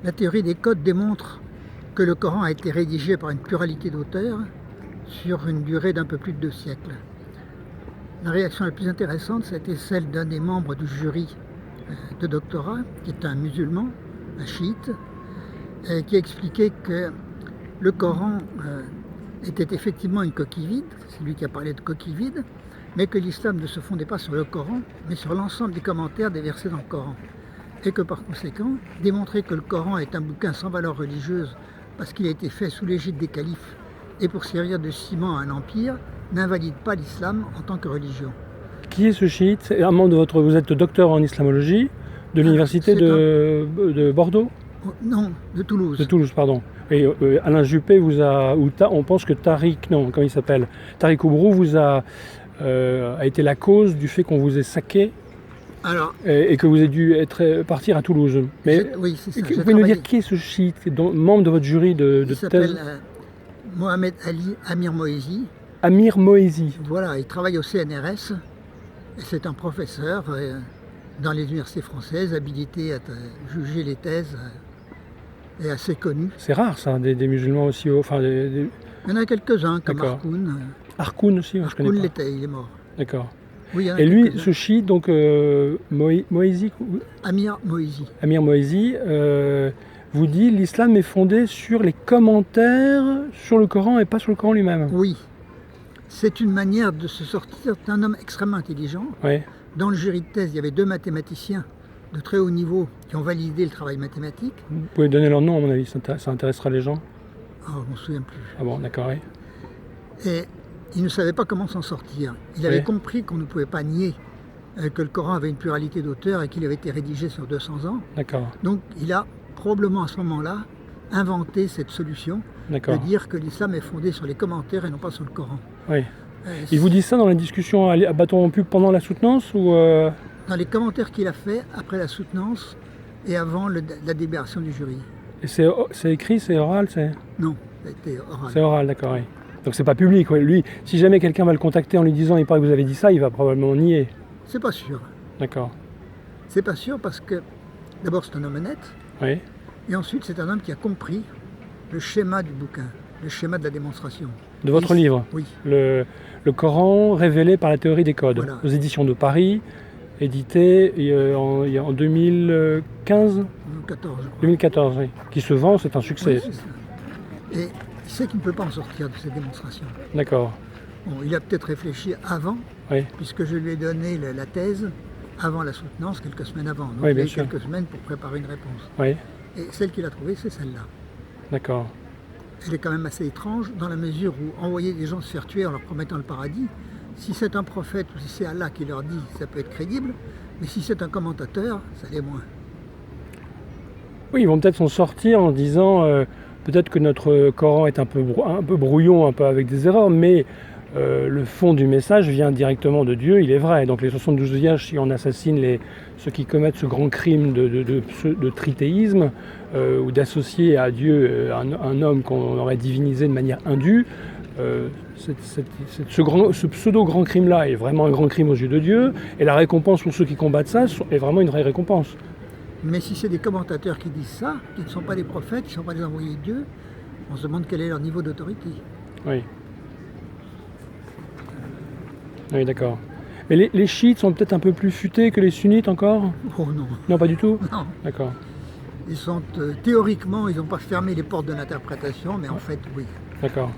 La théorie des codes démontre que le Coran a été rédigé par une pluralité d'auteurs sur une durée d'un peu plus de 2 siècles. La réaction la plus intéressante, c'était celle d'un des membres du jury de doctorat, qui est un musulman, un chiite, qui a expliqué que le Coran était effectivement une coquille vide, c'est lui qui a parlé de coquille vide, mais que l'islam ne se fondait pas sur le Coran, mais sur l'ensemble des commentaires des versets dans le Coran. Et que par conséquent, démontrer que le Coran est un bouquin sans valeur religieuse parce qu'il a été fait sous l'égide des califes et pour servir de ciment à un empire, n'invalide pas l'islam en tant que religion. Qui est ce chiite? C'est un membre de votre... Vous êtes docteur en islamologie de l'université de Bordeaux? Non, de Toulouse. De Toulouse, pardon. Et Alain Juppé vous a... on pense que Tariq, non, comment il s'appelle? Tariq Oubrou vous a été la cause du fait qu'on vous ait saqué. Alors, et que vous ayez dû partir à Toulouse. Mais oui, c'est ça. Vous pouvez nous dire qui est ce chiite, membre de votre jury de thèse? Il s'appelle Mohamed Ali Amir Moezi. Amir Moezi. Voilà, il travaille au CNRS. Et c'est un professeur dans les universités françaises, habilité à juger les thèses et assez connu. C'est rare ça, des musulmans aussi hauts. Enfin, Il y en a quelques-uns, comme Harkoun. Harkoun aussi, Harkoun l'était, il est mort. D'accord. Oui, et lui, ce chiite, donc Moezi, Amir Moezi. Amir Moezi vous dit l'islam est fondé sur les commentaires sur le Coran et pas sur le Coran lui-même. Oui. C'est une manière de se sortir. C'est un homme extrêmement intelligent. Oui. Dans le jury de thèse, il y avait 2 mathématiciens de très haut niveau qui ont validé le travail mathématique. Vous pouvez donner leur nom, à mon avis, ça intéressera les gens. Oh, je ne m'en souviens plus. Ah bon, d'accord, oui. Et il ne savait pas comment s'en sortir. Il avait compris qu'on ne pouvait pas nier que le Coran avait une pluralité d'auteurs et qu'il avait été rédigé sur 200 ans. D'accord. Donc il a probablement à ce moment-là inventé cette solution de dire que l'islam est fondé sur les commentaires et non pas sur le Coran. Oui. Il vous dit ça dans la discussion à bâton rompu pendant la soutenance ou Dans les commentaires qu'il a fait après la soutenance et avant la délibération du jury. Et c'est écrit, c'est oral, c'est... Non, c'était oral. C'est oral, d'accord, oui. Donc c'est pas public, ouais. Lui, si jamais quelqu'un va le contacter en lui disant il paraît que vous avez dit ça, il va probablement nier. C'est pas sûr. D'accord. C'est pas sûr parce que d'abord c'est un homme honnête. Oui. Et ensuite c'est un homme qui a compris le schéma du bouquin, le schéma de la démonstration. De votre livre? Oui. Le Coran révélé par la théorie des codes, voilà. Aux éditions de Paris, édité en 2015 2014, je crois. 2014, oui. Qui se vend, c'est un succès. Oui, c'est ça. Et il sait qu'il ne peut pas en sortir de cette démonstration. D'accord. Bon, il a peut-être réfléchi avant, puisque je lui ai donné la thèse avant la soutenance, quelques semaines avant. Donc il a eu quelques semaines pour préparer une réponse. Oui. Et celle qu'il a trouvée, c'est celle-là. D'accord. Elle est quand même assez étrange dans la mesure où envoyer des gens se faire tuer en leur promettant le paradis, si c'est un prophète ou si c'est Allah qui leur dit, ça peut être crédible, mais si c'est un commentateur, ça l'est moins. Oui, ils vont peut-être s'en sortir en disant peut-être que notre Coran est un peu brouillon, un peu avec des erreurs, mais le fond du message vient directement de Dieu, il est vrai. Donc les 72 villages, si on assassine ceux qui commettent ce grand crime de trithéisme, ou d'associer à Dieu un homme qu'on aurait divinisé de manière indue, ce pseudo-grand crime-là est vraiment un grand crime aux yeux de Dieu, et la récompense pour ceux qui combattent ça est vraiment une vraie récompense. Mais si c'est des commentateurs qui disent ça, qui ne sont pas des prophètes, qui ne sont pas des envoyés de Dieu, on se demande quel est leur niveau d'autorité. Oui. Oui, d'accord. Mais les chiites sont peut-être un peu plus futés que les sunnites encore? Oh non. Non, pas du tout? Non. D'accord. Ils sont, théoriquement, ils n'ont pas fermé les portes de l'interprétation, mais en fait, oui. D'accord.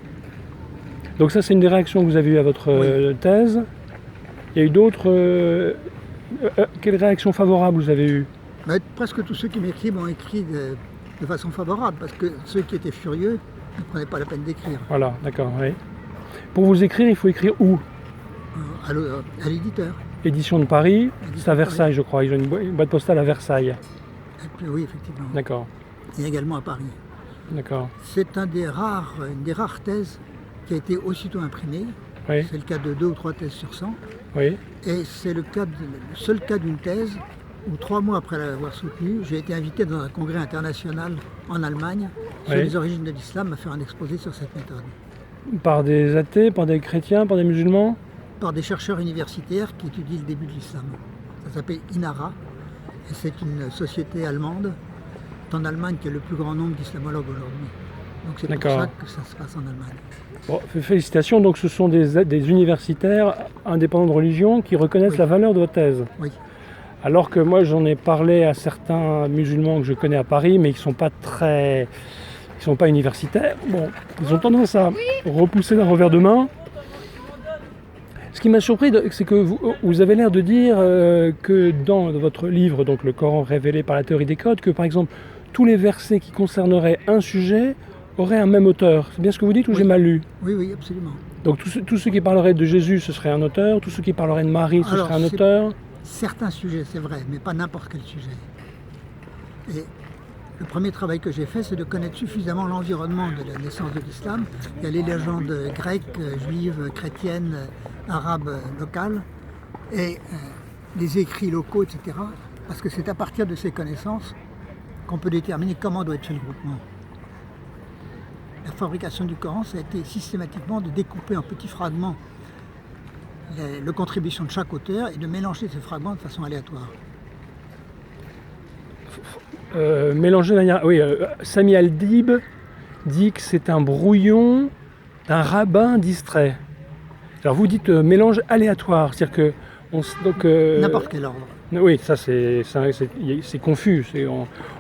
Donc ça, c'est une des réactions que vous avez eues à votre thèse. Il y a eu d'autres... quelles réactions favorables vous avez eues? Presque tous ceux qui m'écrivent ont écrit de façon favorable, parce que ceux qui étaient furieux ne prenaient pas la peine d'écrire. Voilà, d'accord, oui. Pour vous écrire, il faut écrire où? À l'éditeur. Édition de Paris, c'est à Versailles, je crois. Ils ont une boîte postale à Versailles. Oui, effectivement. D'accord. Et également à Paris. D'accord. C'est une des rares thèses qui a été aussitôt imprimée. Oui. C'est le cas de 2 ou 3 thèses sur 100. Oui. Et c'est le seul cas d'une thèse où 3 mois après l'avoir soutenue, j'ai été invité dans un congrès international en Allemagne sur les origines de l'islam à faire un exposé sur cette méthode. Par des athées, par des chrétiens, par des musulmans? Par des chercheurs universitaires qui étudient le début de l'islam. Ça s'appelle INARA, et c'est une société allemande C'est en Allemagne qu'il y a le plus grand nombre d'islamologues aujourd'hui. Donc c'est pour D'accord. ça que ça se passe en Allemagne. Bon, félicitations, donc ce sont des universitaires indépendants de religion qui reconnaissent Oui. la valeur de votre thèse. Oui. Alors que moi j'en ai parlé à certains musulmans que je connais à Paris, mais qui sont pas universitaires. Bon, ils ont tendance à repousser d'un revers de main. Ce qui m'a surpris, c'est que vous avez l'air de dire que dans votre livre, donc le Coran révélé par la théorie des codes, que par exemple tous les versets qui concerneraient un sujet auraient un même auteur. C'est bien ce que vous dites ou Oui. j'ai mal lu? Oui, oui, absolument. Donc tous ceux qui parleraient de Jésus, ce serait un auteur. Tous ceux qui parleraient de Marie, ce Alors, serait un c'est- auteur. Certains sujets, c'est vrai, mais pas n'importe quel sujet. Et le premier travail que j'ai fait, c'est de connaître suffisamment l'environnement de la naissance de l'islam. Il y a les légendes grecques, juives, chrétiennes, arabes, locales, et les écrits locaux, etc. Parce que c'est à partir de ces connaissances qu'on peut déterminer comment doit être fait le groupement. La fabrication du Coran, ça a été systématiquement de découper en petits fragments les contributions de chaque auteur et de mélanger ces fragments de façon aléatoire. Mélanger de manière. Oui, Sami Al-Dib dit que c'est un brouillon d'un rabbin distrait. Alors vous dites mélange aléatoire, c'est-à-dire que donc N'importe quel ordre. oui, ça c'est confus.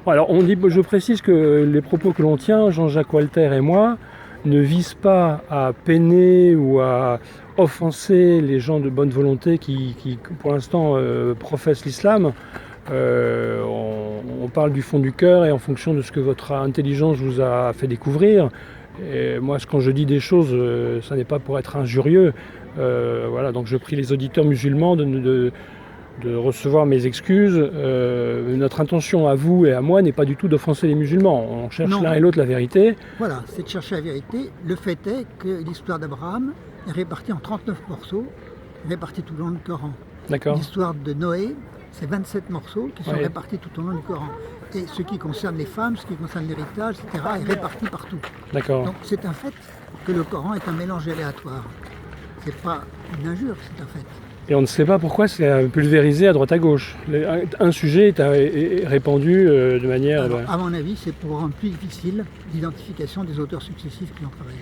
Alors on dit, je précise que les propos que l'on tient, Jean-Jacques Walter et moi, ne visent pas à peiner ou à offenser les gens de bonne volonté qui pour l'instant professent l'islam. On parle du fond du cœur et en fonction de ce que votre intelligence vous a fait découvrir. Et moi, quand je dis des choses, ça n'est pas pour être injurieux. Voilà, donc je prie les auditeurs musulmans de recevoir mes excuses. Notre intention à vous et à moi n'est pas du tout d'offenser les musulmans. On cherche Non. l'un et l'autre la vérité. Voilà, c'est de chercher la vérité. Le fait est que l'histoire d'Abraham est répartie en 39 morceaux, répartis tout au long du Coran. D'accord. L'histoire de Noé, c'est 27 morceaux qui sont Ouais. répartis tout au long du Coran. Et ce qui concerne les femmes, ce qui concerne l'héritage, etc., est réparti partout. D'accord. Donc c'est un fait que le Coran est un mélange aléatoire. C'est pas une injure, c'est un fait. Et on ne sait pas pourquoi c'est pulvérisé à droite à gauche. Un sujet est répandu de manière. Alors, à mon avis, c'est pour rendre plus difficile l'identification des auteurs successifs qui ont travaillé.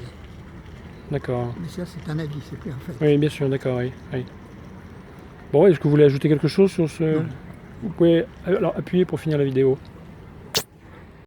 D'accord. Mais ça, c'est un avis, c'est plus un fait. Oui, bien sûr, d'accord, oui. Bon, est-ce que vous voulez ajouter quelque chose sur ce... Non. Vous pouvez alors appuyer pour finir la vidéo.